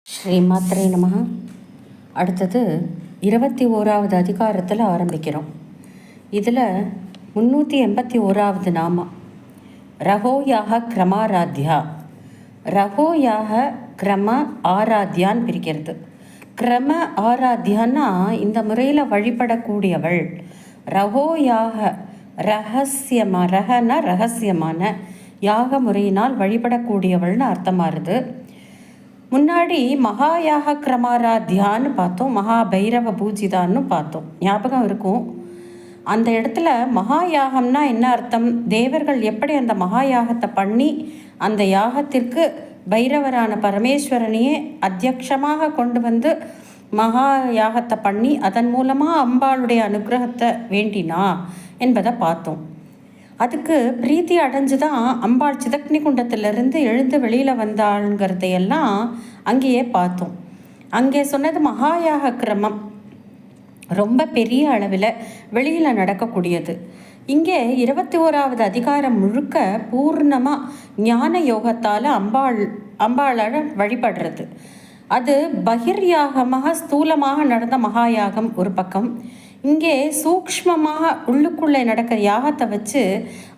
ஸ்ரீமாத்திரை நம. அடுத்தது 21வது அதிகாரத்தில் ஆரம்பிக்கிறோம். இதில் 381வது நாம ரகோயாக கிரமாராத்யா. ரகோயாக கிரம ஆராத்யான்னு பிரிக்கிறது. கிரம ஆராத்யான்னா இந்த முறையில் வழிபடக்கூடியவள். ரகோயாக ரகசியமான ரகசியமான யாக முறையினால் வழிபடக்கூடியவள்னு அர்த்தமாகுது. முன்னாடி மகாயாக கிரமாராத்யான்னு பார்த்தோம், மகா பைரவ பூஜிதான்னு பார்த்தோம். ஞாபகம் இருக்கும். அந்த இடத்துல மகாயாகம்னா என்ன அர்த்தம்? தேவர்கள் எப்படி அந்த மகாயாகத்தை பண்ணி அந்த யாகத்திற்கு பைரவரான பரமேஸ்வரனையே அத்தியக்ஷமாக கொண்டு வந்து மகா யாகத்தை பண்ணி அதன் மூலமாக அம்பாளுடைய அனுகிரகத்தை வேண்டினா என்பதை பார்த்தோம். அதுக்கு பிரீத்தி அடைஞ்சு தான் அம்பாள் சிதக்னி குண்டத்திலிருந்து எழுந்து வெளியில் வந்தாளுங்கிறதையெல்லாம் அங்கேயே பார்த்தோம். அங்கே சொன்னது மகாயாக கிரமம் ரொம்ப பெரிய அளவில் வெளியில் நடக்கக்கூடியது. இங்கே 21வது அதிகாரம் முழுக்க பூர்ணமாக ஞான யோகத்தால் அம்பாளால் வழிபடுறது. அது பகிர்யாகமாக ஸ்தூலமாக நடந்த மகாயாகம் ஒரு பக்கம். இங்கே சூக்ஷ்மமாக உள்ளுக்குள்ளே நடக்கிற யாகத்தை வச்சு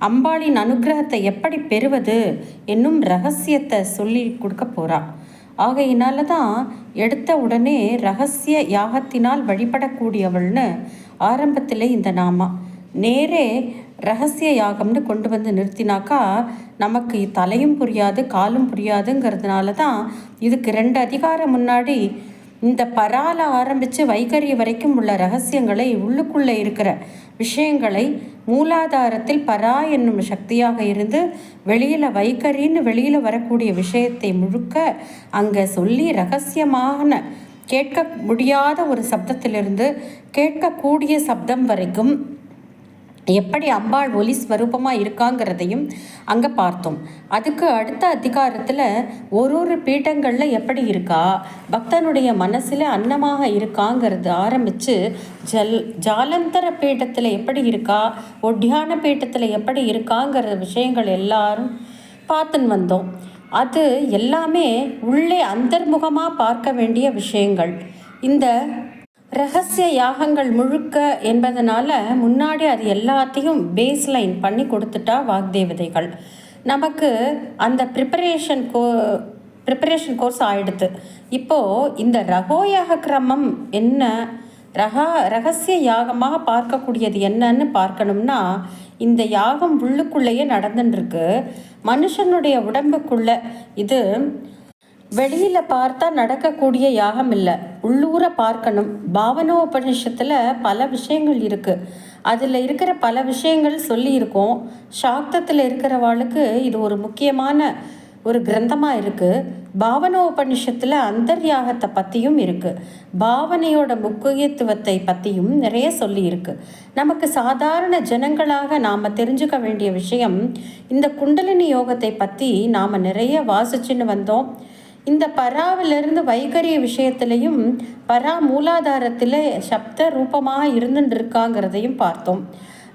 அம்பாளின் அனுகிரகத்தை எப்படி பெறுவது என்னும் ரகசியத்தை சொல்லி கொடுக்க போகிறா. ஆகையினால தான் எடுத்த உடனே ரகசிய யாகத்தினால் வழிபடக்கூடியவள்னு ஆரம்பத்தில் இந்த நாமா நேரே ரகசிய யாகம்னு கொண்டு வந்து நிறுத்தினாக்கா நமக்கு தலையும் புரியாது காலும் புரியாதுங்கிறதுனால தான் இதுக்கு 2 அதிகாரம் முன்னாடி இந்த பரால ஆரம்பித்து வைகரி வரைக்கும் உள்ள ரகசியங்களை, உள்ளுக்குள்ளே இருக்கிற விஷயங்களை மூலாதாரத்தில் பரா என்னும் சக்தியாக இருந்து வெளியில் வைகரின்னு வெளியில் வரக்கூடிய விஷயத்தை முழுக்க அங்கே சொல்லி ரகசியமான கேட்க முடியாத ஒரு சப்தத்திலிருந்து கேட்கக்கூடிய சப்தம் வரைக்கும் எப்படி அம்பாள் ஒலி ஸ்வரூபமாக இருக்காங்கிறதையும் அங்கே பார்த்தோம். அதுக்கு அடுத்த அதிகாரத்தில் ஒரு பீட்டங்களில் எப்படி இருக்கா, பக்தனுடைய மனசில் அன்னமாக இருக்காங்கிறது ஆரம்பித்து ஜாலந்தர பீட்டத்தில் எப்படி இருக்கா, ஒட்டியான பீட்டத்தில் எப்படி இருக்காங்கிற விஷயங்கள் எல்லாரும் பார்த்துன்னு வந்தோம். அது எல்லாமே உள்ளே அந்தர்முகமாக பார்க்க வேண்டிய விஷயங்கள். இந்த ரகசிய யாகங்கள் முழுக்க என்பதனால முன்னாடி அது எல்லாத்தையும் பேஸ்லைன் பண்ணி கொடுத்துட்டா வாக்தேவதைகள். நமக்கு அந்த ப்ரிப்பரேஷன் கோர்ஸ் ஆயிடுது. இப்போது இந்த ரகோயாக கிரமம் என்ன, ரகசிய யாகமாக பார்க்கக்கூடியது என்னன்னு பார்க்கணும்னா இந்த யாகம் உள்ளுக்குள்ளேயே நடந்துட்டுருக்கு. மனுஷனுடைய உடம்புக்குள்ள இது வெளியில் பார்த்தா நடக்கக்கூடிய யாகம் இல்லை, உள்ளூரை பார்க்கணும். பாவனோபனிஷத்தில் பல விஷயங்கள் இருக்குது. அதில் இருக்கிற பல விஷயங்கள் சொல்லியிருக்கோம். சாக்தத்தில் இருக்கிறவாளுக்கு இது ஒரு முக்கியமான ஒரு கிரந்தமாக இருக்குது. பாவனோபனிஷத்தில் அந்தர்யாகத்தை பற்றியும் இருக்குது, பாவனையோட முக்கியத்துவத்தை பற்றியும் நிறைய சொல்லியிருக்கு. நமக்கு சாதாரண ஜனங்களாக நாம் தெரிஞ்சுக்க வேண்டிய விஷயம் இந்த குண்டலினி யோகத்தை பற்றி நாம் நிறைய வாசிச்சுன்னு வந்தோம். இந்த பராவிலிருந்து வைகரிய விஷயத்திலையும் பரா மூலாதாரத்தில் சப்த ரூபமாக இருந்துட்டு இருக்காங்கிறதையும் பார்த்தோம்.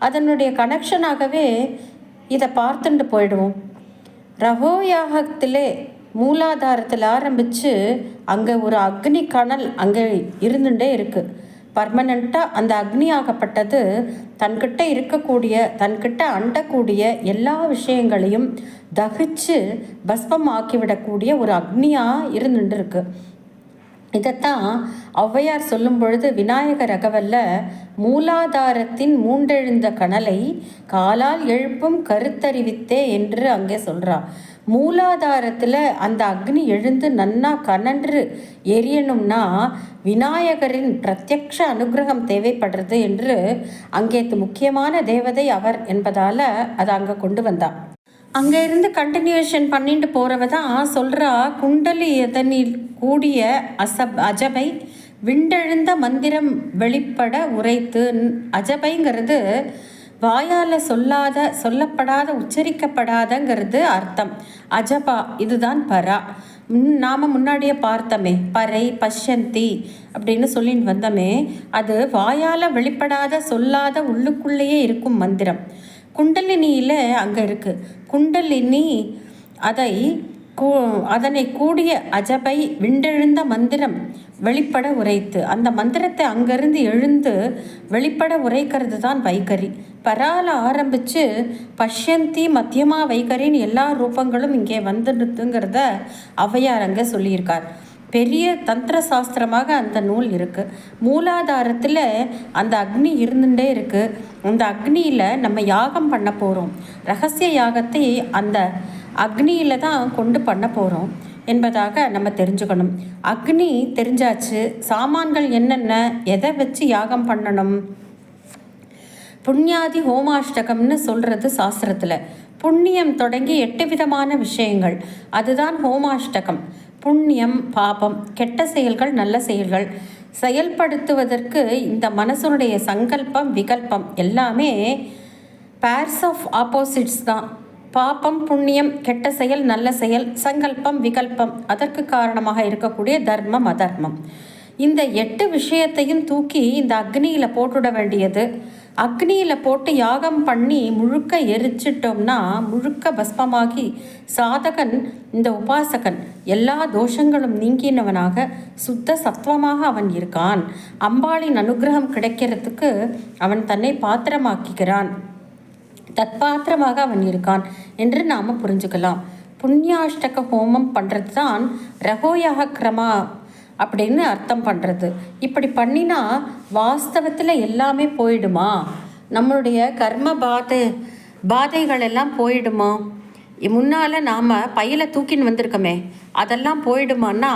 அதனுடைய கனெக்ஷனாகவே இதை பார்த்துட்டு போயிடுவோம். ரகோயாகத்திலே மூலாதாரத்தில் ஆரம்பித்து அங்கே ஒரு அக்னி கனல் அங்கே இருந்துகிட்டே இருக்குது. பர்மனண்ட்டாக அந்த அக்னி ஆகப்பட்டது தன்கிட்ட இருக்கக்கூடிய, தன்கிட்ட அண்டக்கூடிய எல்லா விஷயங்களையும் தகிச்சு பஸ்பம் ஆக்கிவிடக்கூடிய ஒரு அக்னியாக இருந்துட்டு இருக்கு. இதைத்தான் ஔவையார் சொல்லும் பொழுது விநாயக ரகவல்ல மூலாதாரத்தின் மூண்டெழுந்த கனலை காலால் எழுப்பும் கருத்தறிவித்தே என்று அங்கே சொல்கிறா. மூலாதாரத்தில் அந்த அக்னி எழுந்து நன்னா கனன்று எரியணும்னா விநாயகரின் பிரத்யக்ஷ அனுகிரகம் தேவைப்படுறது என்று அங்கே முக்கியமான தேவதை அவர் என்பதால் அதை அங்கே கொண்டு வந்தா. அங்கே இருந்து கண்டினியூஷன் பண்ணிட்டு போகிறவ தான் சொல்கிறா, குண்டலி எதனில் கூடிய அஜபை விண்டெழுந்த மந்திரம் வெளிப்பட உரைத்து. அஜபைங்கிறது வாயால் சொல்லப்படாத உச்சரிக்கப்படாதங்கிறது அர்த்தம். அஜபா இதுதான் பரா. நாம் முன்னாடியே பார்த்தோமே, பறை பஷ்யந்தி அப்படின்னு சொல்லிட்டு வந்தோமே, அது வாயால் வெளிப்படாத சொல்லாத உள்ளுக்குள்ளேயே இருக்கும் மந்திரம். குண்டலினியில் அங்கே இருக்குது. குண்டலினி அதை அதனை கூடிய அஜபை விண்டெழுந்த மந்திரம் வெளிப்பட உரைத்து, அந்த மந்திரத்தை அங்கிருந்து எழுந்து வெளிப்பட உரைக்கிறது தான் வைகரி. பரால ஆரம்பித்து பஷ்யந்தி மத்தியமா வைகரின்னு எல்லா ரூபங்களும் இங்கே வந்துடுதுங்கிறத ஔவையார் அங்கே சொல்லியிருக்கார். பெரிய தந்திர சாஸ்திரமாக அந்த நூல் இருக்குது. மூலாதாரத்தில் அந்த அக்னி இருந்துகிட்டே இருக்குது. அந்த அக்னியில் நம்ம யாகம் பண்ண போகிறோம். ரகசிய யாகத்தை அந்த அக்னியில் தான் கொண்டு பண்ண போகிறோம் என்பதாக நம்ம தெரிஞ்சுக்கணும். அக்னி தெரிஞ்சாச்சு. சாமான்கள் என்னென்ன, எதை வச்சு யாகம் பண்ணணும்? புண்ணியாதி ஹோமாஷ்டகம்னு சொல்கிறது சாஸ்திரத்தில். புண்ணியம் தொடங்கி 8 விதமான விஷயங்கள், அதுதான் ஹோமாஷ்டகம். புண்ணியம், பாபம், கெட்ட செயல்கள், நல்ல செயல்கள் செயல்படுத்துவதற்கு இந்த மனசனுடைய சங்கல்பம், விகல்பம் எல்லாமே பேர்ஸ் ஆஃப் ஆப்போசிட்ஸ் தான். பாபம், புண்ணியம், கெட்ட செயல், நல்ல செயல், சங்கல்பம், விகல்பம், அதற்கு காரணமாக இருக்கக்கூடிய தர்மம், அதர்மம். இந்த 8 விஷயத்தையும் தூக்கி இந்த அக்னியில் போட்டுட வேண்டியது. அக்னியில் போட்டு யாகம் பண்ணி முழுக்க எரிச்சிட்டோம்னா முழுக்க பஸ்மமாகி சாதகன், இந்த உபாசகன் எல்லா தோஷங்களும் நீங்கினவனாக சுத்த சத்துவமாக அவன் இருக்கான். அம்பாளின் அனுகிரகம் கிடைக்கிறதுக்கு அவன் தன்னை பாத்திரமாக்குகிறான், தற்பாத்திரமாக அவன் இருக்கான் என்று நாம் புரிஞ்சுக்கலாம். புண்ணியாஷ்டக ஹோமம் பண்ணுறது தான் ரகோயாக கிரமா அப்படின்னு அர்த்தம் பண்ணுறது. இப்படி பண்ணினா வாஸ்தவத்தில் எல்லாமே போயிடுமா? நம்மளுடைய கர்ம பாதைகள் எல்லாம் போயிடுமா? முன்னால் நாம் பையில் தூக்கின்னு வந்திருக்கோமே அதெல்லாம் போயிடுமான்னா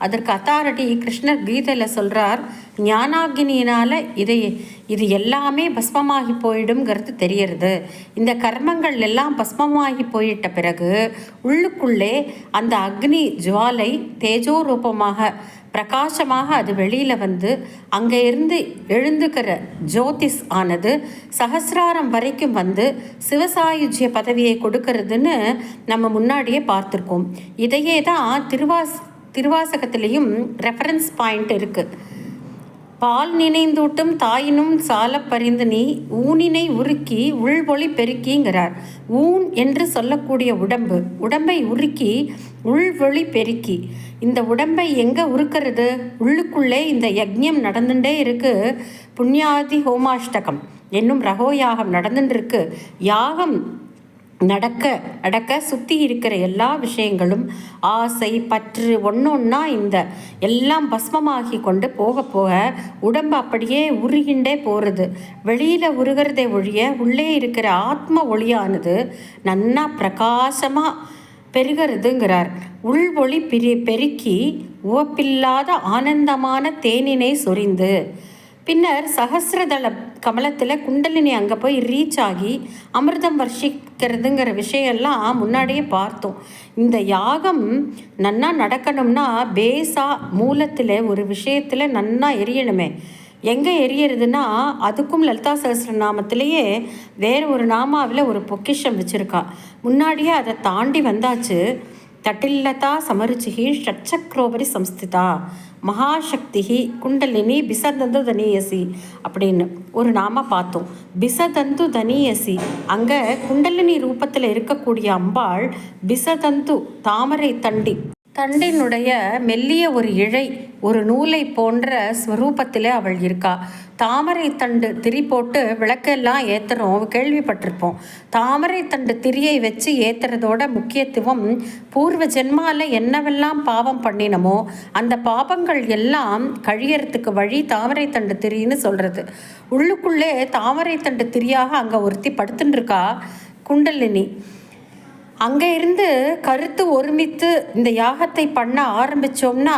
அதற்கு அத்தாரிட்டி கிருஷ்ணர் கீதையில் சொல்கிறார். ஞானாகினியினால் இது எல்லாமே பஸ்மமாகி போயிடுங்கிறது தெரியறது. இந்த கர்மங்கள் எல்லாம் பஸ்மமாகி போயிட்ட பிறகு உள்ளுக்குள்ளே அந்த அக்னி ஜுவாலை தேஜோ ரூபமாக பிரகாசமாக அது வெளியில் வந்து அங்கே இருந்து எழுந்துக்கிற ஜோதிஸ் ஆனது சஹசிராரம் வரைக்கும் வந்து சிவசாயுஜ்ய பதவியை கொடுக்கறதுன்னு நம்ம முன்னாடியே பார்த்துருக்கோம். இதையே தான் திருவாசகத்திலையும் ரெஃபரன்ஸ் பாயிண்ட் இருக்குது. பால் நினைந்தூட்டும் தாயினும் சால பரிந்து நீ ஊனினை உருக்கி உள்வொளி பெருக்கிங்கிறார். ஊன் என்று சொல்லக்கூடிய உடம்பை உருக்கி உள்வொளி பெருக்கி. இந்த உடம்பை எங்கே உருக்கிறது? உள்ளுக்குள்ளே இந்த யஜ்ஞம் நடந்துட்டே இருக்கு. புண்ணியாதி ஹோமாஷ்டகம் என்னும் ரகோயாகம் நடந்துட்டுருக்கு. யாகம் நடக்க சுற்றி இருக்கிற எல்லா விஷயங்களும் ஆசை, பற்று ஒன்றா இந்த எல்லாம் பஸ்மமாகி கொண்டு போக உடம்பு அப்படியே உருகின்றே போகிறது. வெளியில் உருகிறதே ஒழிய உள்ளே இருக்கிற ஆத்ம ஒளியானது நன்னா பிரகாசமாக பெருகிறதுங்கிறார். உள்வொளி பெருக்கி உவப்பில்லாத ஆனந்தமான தேனினை சொரிந்து. பின்னர் சஹசிரதள கமலத்தில் குண்டலினி அங்கே போய் ரீச் ஆகி அமிர்தம் வர்ஷிக்கிறதுங்கிற விஷயம்லாம் முன்னாடியே பார்த்தோம். இந்த யாகம் நன்னா நடக்கணும்னா பேஸாக மூலத்தில் ஒரு விஷயத்தில் நன்னா எரியணுமே. எங்கே எரியறதுன்னா அதுக்கும் லலிதா சஹஸ்ரநாமத்திலேயே வேறு ஒரு நாமாவில் ஒரு பொக்கிஷம் வச்சுருக்கா. முன்னாடியே அதை தாண்டி வந்தாச்சு. தட்டில்லதா சமருச்சிகி ஷட்சக்ரோபரி சம்ஸ்திதா மகாசக்திகி குண்டலினி பிசதந்து தனியசி அப்படின்னு ஒரு நாம பார்த்தோம். பிசதந்து தனியசி அங்கே குண்டலினி ரூபத்தில் இருக்கக்கூடிய அம்பாள் பிசதந்து தாமரை தண்டினுடைய மெல்லிய ஒரு இழை, ஒரு நூலை போன்ற ஸ்வரூபத்தில் அவள் இருக்கா. தாமரை தண்டு திரி போட்டு விளக்கெல்லாம் ஏற்றுறோம், கேள்விப்பட்டிருப்போம். தாமரை தண்டு திரியை வச்சு ஏற்றுறதோட முக்கியத்துவம் பூர்வ ஜென்மாவில் என்னவெல்லாம் பாவம் பண்ணினமோ அந்த பாவங்கள் எல்லாம் கழியறதுக்கு வழி தாமரை தண்டு திரின்னு சொல்கிறது. உள்ளுக்குள்ளே தாமரை தண்டு திரியாக அங்கே ஒருத்தி படுத்துட்டுருக்கா குண்டலினி. அங்கே இருந்து கருத்து ஒருமித்து இந்த யாகத்தை பண்ண ஆரம்பித்தோம்னா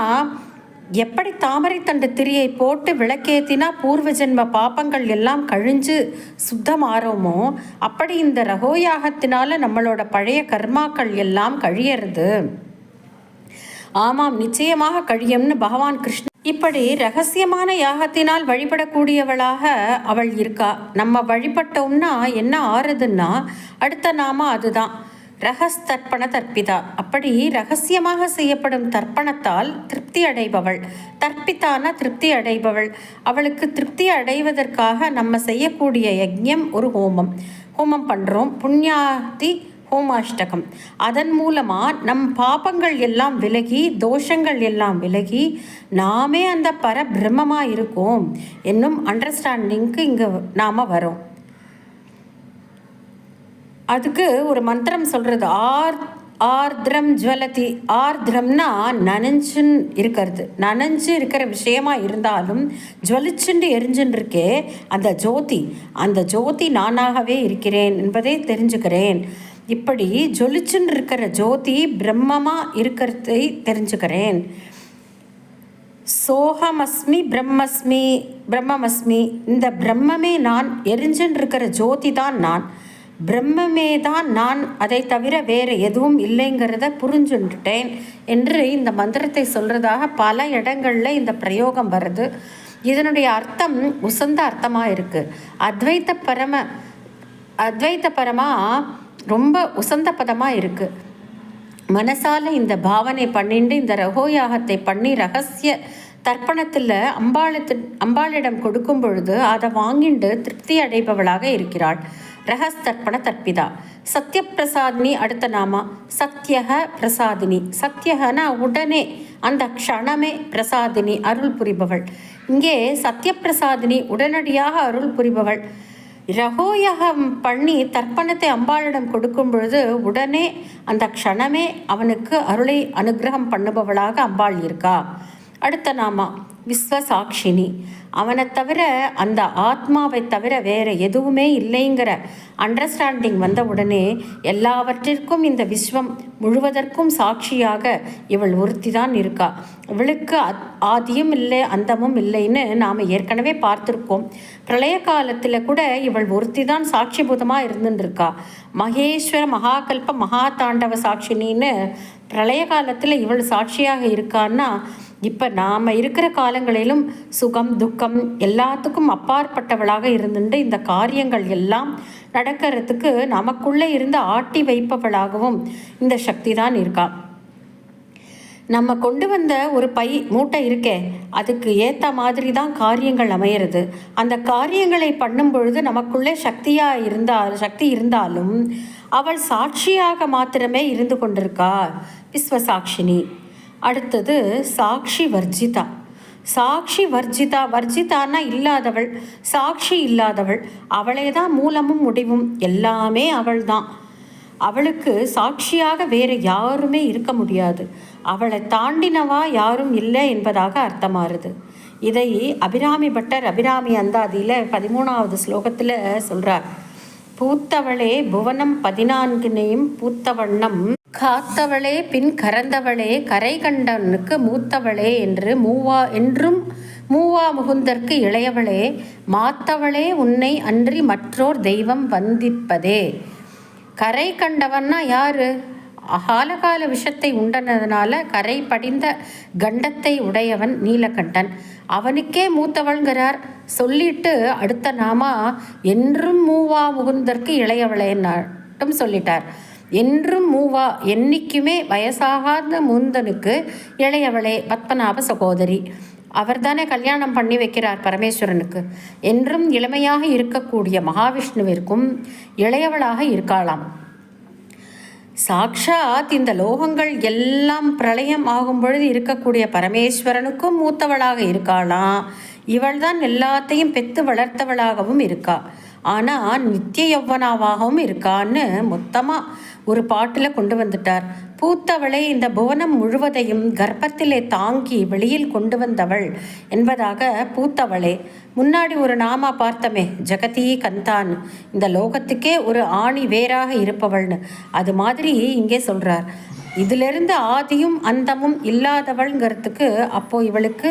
எப்படி தாமரை தண்டு திரியை போட்டு விளக்கேற்றினா பூர்வ ஜென்ம பாப்பங்கள் எல்லாம் கழிஞ்சு சுத்தமாறோமோ அப்படி இந்த ரகோயாகத்தினால நம்மளோட பழைய கர்மாக்கள் எல்லாம் கழியறது. ஆமாம், நிச்சயமாக கழியும்னு பகவான் கிருஷ்ணன் இப்படி ரகசியமான யாகத்தினால் வழிபடக்கூடியவளாக அவள் இருக்கா. நம்ம வழிபட்டோம்னா என்ன ஆறுதுன்னா அடுத்த நாம அதுதான் ரகஸ்தர்ப்பண தர்ப்பிதா. அப்படி ரகசியமாக செய்யப்படும் தர்ப்பணத்தால் திருப்தி அடைபவள். தர்ப்பித்தான திருப்தி அடைபவள். அவளுக்கு திருப்தி அடைவதற்காக நம்ம செய்யக்கூடிய யஜ்ஞம் ஒரு ஹோமம் பண்ணுறோம். புண்ணியாதி ஹோமாஷ்டகம். அதன் மூலமாக நம் பாபங்கள் எல்லாம் விலகி, தோஷங்கள் எல்லாம் விலகி, நாமே அந்த பரபிரம்மமாக இருக்கோம் என்னும் அண்டர்ஸ்டாண்டிங்க்கு இங்கே நாம் வரோம். அதுக்கு ஒரு மந்திரம் சொல்கிறது, ஆர்திரம் ஜுவலதி. ஆர்திரம்னா நனைஞ்சுன்னு இருக்கிறது. நனைஞ்சு இருக்கிற விஷயமா இருந்தாலும் ஜுவலிச்சுண்டு எரிஞ்சுன்னு இருக்கே அந்த ஜோதி, அந்த ஜோதி நானாகவே இருக்கிறேன் என்பதை தெரிஞ்சுக்கிறேன். இப்படி ஜொலிச்சுன்னு இருக்கிற ஜோதி பிரம்மமாக இருக்கிறதை தெரிஞ்சுக்கிறேன். சோகமஸ்மி பிரம்மமஸ்மி. இந்த பிரம்மமே நான், எரிஞ்சுன்னு இருக்கிற ஜோதி தான் நான், பிரம்மமே தான் நான், அதை தவிர வேறு எதுவும் இல்லைங்கிறத புரிஞ்சுட்டேன் என்று இந்த மந்திரத்தை சொல்கிறதாக பல இடங்களில் இந்த பிரயோகம் வருது. இதனுடைய அர்த்தம் உசந்த அர்த்தமாக இருக்குது. அத்வைத்த பரமாக ரொம்ப உசந்த பதமாக இருக்குது. மனசால் இந்த பாவனை பண்ணிட்டு இந்த ரகோயாகத்தை பண்ணி ரகசிய தர்ப்பணத்தில் அம்பாளிடம் கொடுக்கும் பொழுது அதை வாங்கிண்டு திருப்தி அடைபவளாக இருக்கிறாள். ரகஸ்தர்ப்பண தர்ப்பிதா. சத்யப்பிரசாதினி அடுத்த நாமா. சத்யக பிரசாதினி. சத்யகனா உடனே, அந்த க்ஷணமே. பிரசாதினி அருள் புரிபவள். இங்கே சத்யப்பிரசாதினி உடனடியாக அருள் புரிபவள். ரகோயகம் பண்ணி தர்ப்பணத்தை அம்பாளிடம் கொடுக்கும் பொழுது உடனே அந்த க்ஷணமே அவனுக்கு அருளை அனுகிரகம் பண்ணுபவளாக அம்பாள் இருக்கா. அடுத்த நாமா விஸ்வசாட்சினி. அவனை தவிர, அந்த ஆத்மாவை தவிர வேறு எதுவுமே இல்லைங்கிற அண்டர்ஸ்டாண்டிங் வந்த உடனே எல்லாவற்றிற்கும் இந்த விஸ்வம் முழுவதற்கும் சாட்சியாக இவள் ஒருத்தி தான் இருக்கா. இவளுக்கு ஆதியும் இல்லை அந்தமும் இல்லைன்னு நாம் ஏற்கனவே பார்த்துருக்கோம். பிரளய காலத்தில் கூட இவள் ஒருத்தி தான் சாட்சிபூதமாக இருந்துருக்கா. மகேஸ்வர மகாகல்ப மகா தாண்டவ சாட்சினின்னு பிரளய காலத்தில் இவள் சாட்சியாக இருக்கான்னா, இப்போ நாம் இருக்கிற காலங்களிலும் சுகம் துக்கம் எல்லாத்துக்கும் அப்பாற்பட்டவளாக இருந்துட்டு இந்த காரியங்கள் எல்லாம் நடக்கிறதுக்கு நமக்குள்ளே இருந்து ஆட்டி வைப்பவளாகவும் இந்த சக்தி தான் இருக்கா. நம்ம கொண்டு வந்த ஒரு மூட்டை இருக்கே, அதுக்கு ஏற்ற மாதிரி தான் காரியங்கள் அமையிறது. அந்த காரியங்களை பண்ணும் பொழுது நமக்குள்ளே சக்தி இருந்தாலும் அவள் சாட்சியாக மாத்திரமே இருந்து கொண்டிருக்கா விஸ்வசாட்சினி. அடுத்தது சாட்சி வர்ஜிதா. சாட்சி வர்ஜிதா. வர்ஜிதான்னா இல்லாதவள், சாட்சி இல்லாதவள். அவளே தான் மூலமும் முடிவும், எல்லாமே அவள் தான். அவளுக்கு சாட்சியாக வேறு யாருமே இருக்க முடியாது. அவளை தாண்டினவா யாரும் இல்லை என்பதாக அர்த்தமாறுது. இதை அபிராமி பட்டர் அபிராமி அந்தாதியில் 13வது ஸ்லோகத்தில் சொல்கிறார். பூத்தவளே புவனம் 14 பூத்தவண்ணம் காத்தவளே பின் கறந்தவளே கரை கண்டனுக்கு மூத்தவளே என்றும் மூவா முகுந்தற்கு இளையவளே மாத்தவளே உன்னை அன்றி மற்றோர் தெய்வம் வந்திப்பதே. கரை கண்டவன்னா யாரு? அகாலகால விஷத்தை உண்டனதுனால கரை படிந்த கண்டத்தை உடையவன் நீலகண்டன். அவனுக்கே மூத்தவள்கிறார். சொல்லிட்டு அடுத்த நாமா என்றும் மூவா முகுந்தற்கு இளையவளேன்னாட்டும் சொல்லிட்டார். என்றும் மூவா, என்னைக்குமே வயசாகாத முந்தனுக்கு இளையவளே பத்மநாப சகோதரி. அவர் தானே கல்யாணம் பண்ணி வைக்கிறார் பரமேஸ்வரனுக்கு. என்றும் இளமையாக இருக்கக்கூடிய மகாவிஷ்ணுவிற்கும் இளையவளாக இருக்காளாம். சாக்ஷாத் இந்த லோகங்கள் எல்லாம் பிரளயம் ஆகும் பொழுது இருக்கக்கூடிய பரமேஸ்வரனுக்கும் மூத்தவளாக இருக்காளாம். இவள் தான் எல்லாத்தையும் பெற்று வளர்த்தவளாகவும் இருக்கா. ஆனால் நித்திய யௌவனாவாகவும் இருக்கான்னு மொத்தமாக ஒரு பாட்டில் கொண்டு வந்துட்டார். பூத்தவளை இந்த புவனம் முழுவதையும் கர்ப்பத்திலே தாங்கி வெளியில் கொண்டு வந்தவள் என்பதாக பூத்தவளே. முன்னாடி ஒரு நாமா பார்த்தமே, ஜெகதி கந்தான், இந்த லோகத்துக்கே ஒரு ஆணி வேறாக இருப்பவள்னு. அது மாதிரி இங்கே சொல்கிறார். இதிலிருந்து ஆதியும் அந்தமும் இல்லாதவள்ங்கிறதுக்கு அப்போ இவளுக்கு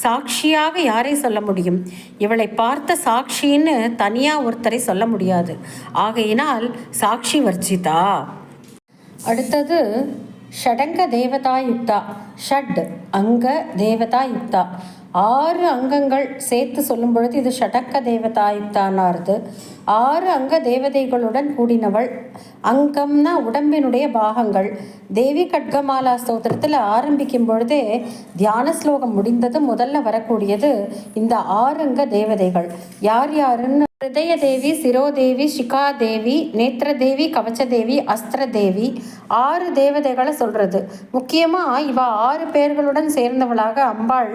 சாட்சியாக யாரை சொல்ல முடியும்? இவளை பார்த்த சாட்சின்னு தனியாக ஒருத்தரை சொல்ல முடியாது. ஆகையினால் சாட்சி வர்ஜிதா. அடுத்தது ஷடங்க தேவதா யுக்தா. ஷட் அங்க தேவதா யுக்தா. 6 அங்கங்கள் சேர்த்து சொல்லும் பொழுது இது ஷடக்க தேவதா யுக்தானாருது. 6 அங்க தேவதைகளுடன் கூடினவள். அங்கம்னா உடம்பினுடைய பாகங்கள். தேவி கட்கமாலா ஸ்தோத்திரத்தில் ஆரம்பிக்கும் பொழுதே தியான ஸ்லோகம் முடிந்தது முதல்ல வரக்கூடியது இந்த 6 அங்க தேவதைகள் யார் யாருன்னு ஹிருதயதேவி, சிரோதேவி, சிகாதேவி, நேத்திரதேவி, கவச்சதேவி, அஸ்திரதேவி 6 தேவதைகளை சொல்கிறது. முக்கியமாக இவ 6 பேர்களுடன் சேர்ந்தவளாக அம்பாள்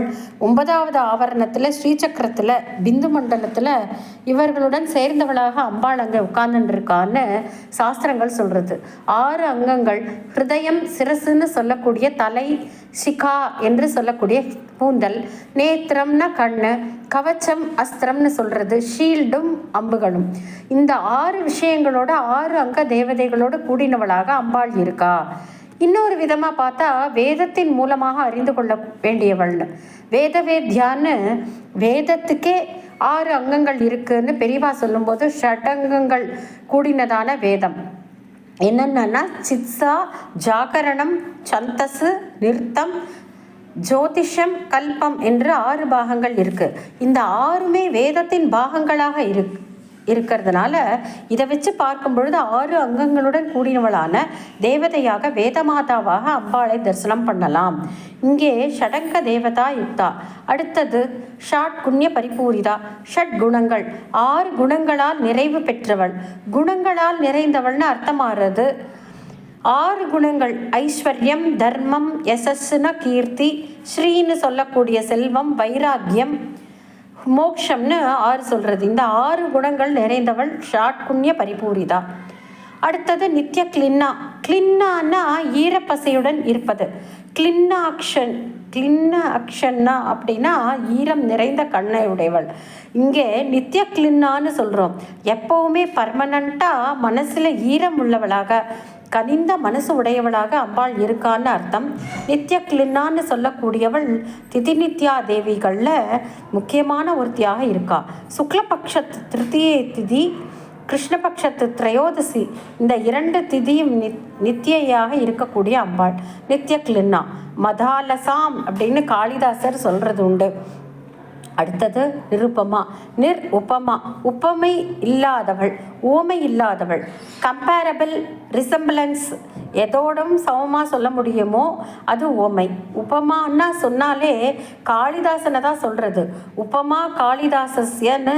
9வது ஆவரணத்தில் ஸ்ரீசக்கரத்தில் பிந்து மண்டலத்தில் இவர்களுடன் சேர்ந்தவளாக அம்பாள் அங்கே உட்கார்ந்துருக்கான்னு சாஸ்திரங்கள் சொல்கிறது. 6 அங்கங்கள்: ஹிருதயம் சிரசுன்னு சொல்லக்கூடிய தலை, சிகா என்று சொல்லக்கூடிய கூந்தல், நேத்திரம்னா கண்ணு, கவச்சம் அஸ்திரம்னு சொல்கிறது ஷீல்டும் அம்புகளும். இந்த 6 விஷயங்களோட 6 அங்க தேவதைகளோடு கூடினவளாக அம்பாள் இருக்கா. இன்னொரு விதமாக பார்த்தா வேதத்தின் மூலமாக அறிந்து கொள்ள வேண்டியவள்னு, வேதவேத்யான்னு வேதத்துக்கே 6 அங்கங்கள் இருக்குன்னு பெரியவா சொல்லும்போது ஷடங்கங்கள் கூடினதான வேதம் என்னென்னா சித்ஸா, ஜாகரணம், சந்தசு, நிறுத்தம், ஜோதிஷம், கல்பம் என்று 6 பாகங்கள் இருக்குது. இந்த 6மே வேதத்தின் பாகங்களாக இருக்கிறதுனால இதை வச்சு பார்க்கும் பொழுது 6 அங்கங்களுடன் கூடினவளான தேவதையாக வேதமாதாவாக அம்பாளை தரிசனம் பண்ணலாம். இங்கே ஷடங்க தேவதா யுக்தா. அடுத்தது ஷாட் குண்ய பரிபூரிதா, ஷட் குணங்கள் 6 குணங்களால் நிறைவு பெற்றவள். குணங்களால் நிறைந்தவள்னு அர்த்தமாகிறது. 6 குணங்கள்: ஐஸ்வர்யம், தர்மம், யசஸ்ன கீர்த்தி, ஸ்ரீன்னு சொல்லக்கூடிய செல்வம், வைராக்கியம், மோக்ஷம்னு 6 சொல்கிறது. இந்த 6 குணங்கள் நிறைந்தவள் ஷாட்குண்ய பரிபூரிதா. அடுத்தது நித்திய கிளின்னா. கிளின்னான்னா ஈரப்பசையுடன் இருப்பது. கிளின்னாக்ஷன்னா அப்படின்னா ஈரம் நிறைந்த கண்ணை உடையவள். இங்கே நித்திய கிளின்னான்னு சொல்கிறோம். எப்போவுமே பர்மனண்ட்டாக மனசில் ஈரம் உள்ளவளாக, கனிந்த மனசு உடையவளாக அம்பாள் இருக்கான்னு அர்த்தம். நித்திய கிளின்னான்னு சொல்லக்கூடியவள் திதிநித்யா தேவிகளில் முக்கியமான ஒருத்தியாக இருக்கா. சுக்லபக்ஷத்து திருத்தியை திதி, கிருஷ்ணபக்ஷத்து திரையோதசி, இந்த 2 திதியும் நித்தியாக இருக்கக்கூடிய அம்பாள் நித்திய கிளின்னா. மதாலசாம் அப்படின்னு காளிதாசர் சொல்கிறது உண்டு. அடுத்தது நிருபமா. உபமா, உப்பமை இல்லாதவள், ஓமை இல்லாதவள். கம்பேரபிள், ரிசம்பிளன்ஸ், எதோடும் சமமாக சொல்ல முடியுமோ அது ஓமை. உபமான்னா சொன்னாலே காளிதாசனை தான் சொல்கிறது. உபமா காளிதாசஸ்யன்னு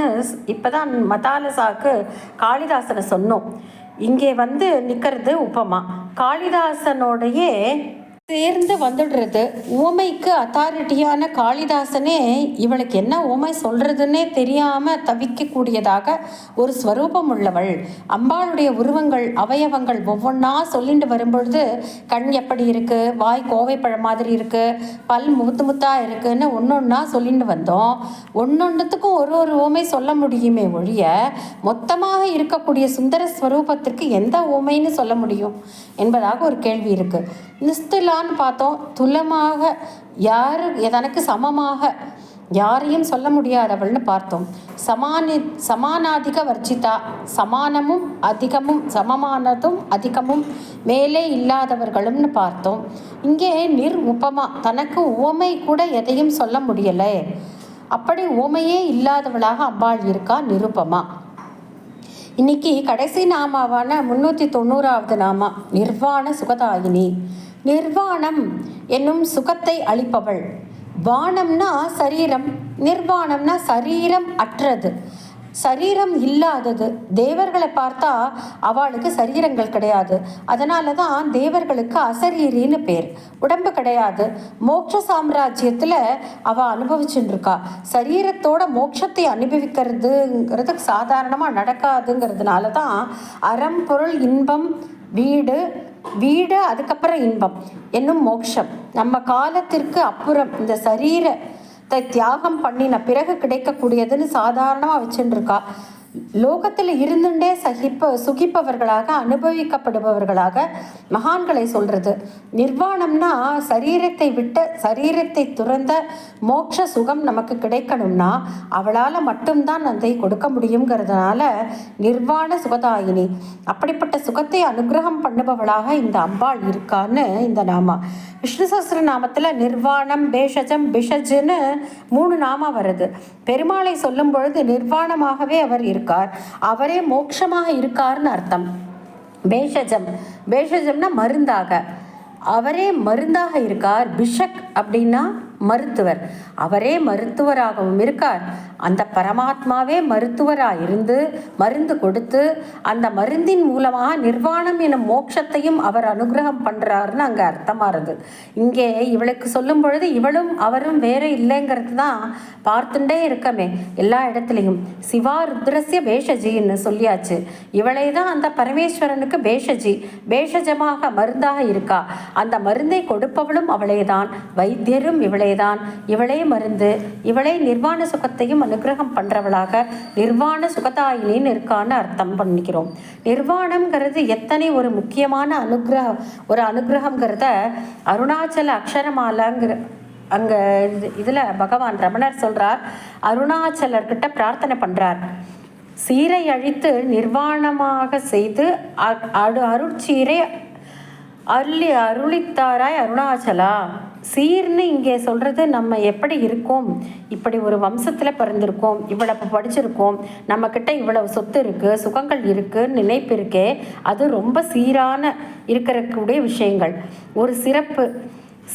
இப்போ தான் மதாலசாக்கு காளிதாசனை சொன்னோம். இங்கே நிற்கிறது உபமா. காளிதாசனோடையே சேர்ந்து வந்துடுறது. ஊமைக்கு அத்தாரிட்டியான காளிதாசனே இவளுக்கு என்ன ஊமை சொல்கிறதுன்னே தெரியாமல் தவிக்கக்கூடியதாக ஒரு ஸ்வரூபம் உள்ளவள். அம்பாளுடைய உருவங்கள், அவயவங்கள் ஒவ்வொன்றா சொல்லிட்டு வரும்பொழுது கண் எப்படி இருக்குது, வாய் கோவைப்பழம் மாதிரி இருக்குது, பல் முத்தாக இருக்குதுன்னு ஒன்றொன்னா சொல்லிட்டு வந்தோம். ஒன்றொன்றுத்துக்கும் ஒரு ஊமை சொல்ல முடியுமே ஒழிய மொத்தமாக இருக்கக்கூடிய சுந்தர ஸ்வரூபத்திற்கு எந்த ஊமைன்னு சொல்ல முடியும் என்பதாக ஒரு கேள்வி இருக்குது. நிஸ்துலான்னு பார்த்தோம். துலமாக, யாரு தனக்கு சமமாக யாரையும் சொல்ல முடியாதவள்னு பார்த்தோம். சமானாதிக வர்ஜிதா, சமானமும் அதிகமும், சமமானதும் அதிகமும் மேலே இல்லாதவர்களும்னு பார்த்தோம். இங்கே உபமா, தனக்கு உவமை கூட எதையும் சொல்ல முடியலை. அப்படி உவமையே இல்லாதவளாக அம்பாள் இருக்கா நிருபமா. இன்னைக்கு கடைசி நாமாவான 390வது நாமா நிர்வாண சுகதாயினி. நிர்வாணம் என்னும் சுகத்தை அளிப்பவள். வானம்னா சரீரம், நிர்வாணம்னா சரீரம் அற்றது, சரீரம் இல்லாதது. தேவர்களை பார்த்தா அவளுக்கு சரீரங்கள் கிடையாது. அதனால தான் தேவர்களுக்கு அசரீரின்னு பேர். உடம்பு கிடையாது. மோட்ச சாம்ராஜ்யத்தில் அவள் அனுபவிச்சுருக்கா. சரீரத்தோட மோட்சத்தை அனுபவிக்கிறதுங்கிறது சாதாரணமாக நடக்காதுங்கிறதுனால தான் அறம், பொருள், இன்பம், வீடு அதுக்கப்புறம் இன்பம் என்னும் மோட்சம் நம்ம காலத்திற்கு அப்புறம் இந்த சரீரத்தை தியாகம் பண்ணின பிறகு கிடைக்கக்கூடியதுன்னு சாதாரணமாக வச்சுருக்கா. லோகத்தில் இருந்துட்டே சுகிப்பவர்களாக, அனுபவிக்கப்படுபவர்களாக மகான்களை சொல்கிறது. நிர்வாணம்னா சரீரத்தை விட்ட, சரீரத்தை துறந்த மோட்ச சுகம் நமக்கு கிடைக்கணும்னா அவளால் மட்டும்தான் அதை கொடுக்க முடியுங்கிறதுனால நிர்வாண சுகதாயினி. அப்படிப்பட்ட சுகத்தை அனுகிரகம் பண்ணுபவளாக இந்த அம்பாள் இருக்கான்னு இந்த நாமா. விஷ்ணு சஹஸ்ர நாமத்தில் நிர்வாணம், பேஷஜம், பிஷஜுன்னு 3 நாமா வருது. பெருமாளை சொல்லும் பொழுது நிர்வாணமாகவே அவர் இருக்கார், அவரே மோட்சமாக இருக்கார்னு அர்த்தம். பேஷஜம்னா மருந்தாக, அவரே மருந்தாக இருக்கார். பிஷக் அப்படின்னா மருத்துவர். அவரே மருத்துவராகவும் இருக்கார். அந்த பரமாத்மாவே மருத்துவராக இருந்து மருந்து கொடுத்து அந்த மருந்தின் மூலமாக நிர்வாணம் எனும் மோட்சத்தையும் அவர் அனுகிரகம் பண்ணுறாருன்னு அங்கே அர்த்தமாகுது. இங்கே இவளுக்கு சொல்லும் பொழுது இவளும் அவரும் வேற இல்லைங்கிறது தான் பார்த்துட்டே இருக்கமே எல்லா இடத்துலையும். சிவா ருத்ரஸ்ய பேஷஜின்னு சொல்லியாச்சு. இவளை தான் அந்த பரமேஸ்வரனுக்கு பேஷஜி, பேஷஜமாக மருந்தாக இருக்கா. அந்த மருந்தை கொடுப்பவளும் அவளே தான், வைத்தியரும் இவளே தான். இவளே மருந்து, இவளே நிர்வாண சுகத்தையும் அனுகிரகம் பண்றவளாக நிர்வாண சுகதாயினின்னு இருக்கான்னு அர்த்தம் பண்ணிக்கிறோம். நிர்வாணம்ங்கிறது எத்தனை ஒரு முக்கியமான அனுகிரகம்ங்கிறத அருணாச்சல அக்ஷரமாலாங்கிற அங்கே இதில் பகவான் ரமணர் சொல்கிறார். அருணாச்சலர்கிட்ட பிரார்த்தனை பண்ணுறார். சீரை அழித்து நிர்வாணமாக செய்து அருட்சீரை அருளித்தாராய் அருணாச்சலா. சீர்னு இங்கே சொல்கிறது நம்ம எப்படி இருக்கோம், இப்படி ஒரு வம்சத்தில் பிறந்திருக்கோம், இவ்வளவு படிச்சிருக்கோம், நம்மக்கிட்ட இவ்வளவு சொத்து இருக்குது, சுகங்கள் இருக்குது, நினைப்பு இருக்கே, அது ரொம்ப சீரான இருக்கக்கூடிய விஷயங்கள். ஒரு சிறப்பு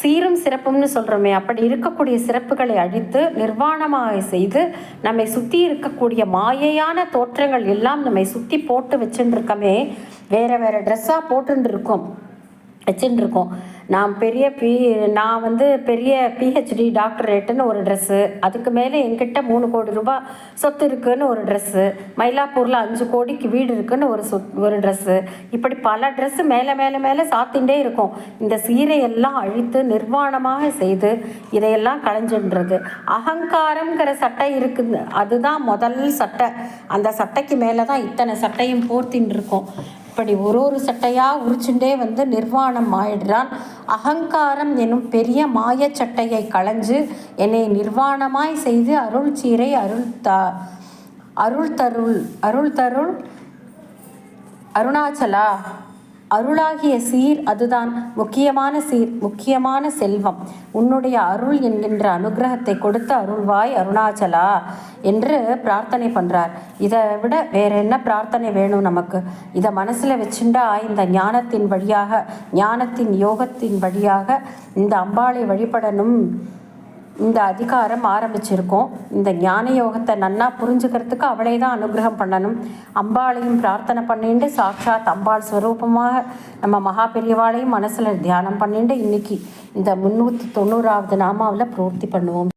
சீரும் சிறப்பும்னு சொல்கிறோமே, அப்படி இருக்கக்கூடிய சிறப்புகளை அழித்து நிர்வாணமாக செய்து நம்மை சுற்றி இருக்கக்கூடிய மாயையான தோற்றங்கள் எல்லாம் நம்மை சுற்றி போட்டு வச்சுருக்கோமே. வேறு வேறு ட்ரெஸ்ஸாக போட்டுருக்கோம் வச்சுருக்கோம். நான் பெரிய பிஹெச்டி டாக்டரேட்டுன்னு ஒரு ட்ரெஸ்ஸு, அதுக்கு மேலே என்கிட்ட 3 கோடி ரூபாய் சொத்து இருக்குதுன்னு ஒரு ட்ரெஸ்ஸு, மயிலாப்பூரில் 5 கோடிக்கு வீடு இருக்குதுன்னு ஒரு ட்ரெஸ்ஸு, இப்படி பல ட்ரெஸ்ஸு மேலே மேலே மேலே சாத்திகிட்டே இருக்கும். இந்த சீரையெல்லாம் அழித்து நிர்வாணமாக செய்து இதையெல்லாம் களைஞ்சுன்றது. அகங்காரங்கிற சட்டை இருக்குது, அதுதான் முதல் சட்டை. அந்த சட்டைக்கு மேலே தான் இத்தனை சட்டையும் போர்த்தின்னு இருக்கும். இப்படி ஒரு சட்டையாக உரிச்சுட்டே நிர்வாணம் ஆயிடுறான். அகங்காரம் எனும் பெரிய மாய சட்டையை களைஞ்சு என்னை நிர்வாணமாய் செய்து அருள் சீரை அருள் தருள் அருணாச்சலா. அருளாகிய சீர் அதுதான் முக்கியமான சீர், முக்கியமான செல்வம். உன்னுடைய அருள் என்கின்ற அனுகிரகத்தை கொடுத்து அருள்வாய் அருணாச்சலா என்று பிரார்த்தனை பண்ணுறார். இதை விட வேற என்ன பிரார்த்தனை வேணும் நமக்கு? இதை மனசில் வச்சுட்டா இந்த ஞானத்தின் வழியாக, ஞானத்தின் யோகத்தின் வழியாக இந்த அம்பாளை வழிபடணும். இந்த அதிகாரம் ஆரம்பிச்சிருக்கோம். இந்த ஞான யோகத்தை நன்னா புரிஞ்சுக்கிறதுக்கு அவளே தான் அனுகிரகம் பண்ணணும். அம்பாளையும் பிரார்த்தனை பண்ணிட்டு சாட்சாத் அம்பாள் ஸ்வரூபமாக நம்ம மகா பெரியவாளையும் மனசில் தியானம் பண்ணிட்டு இன்னைக்கு இந்த 390வது நாமாவில் பூர்த்தி பண்ணுவோம்.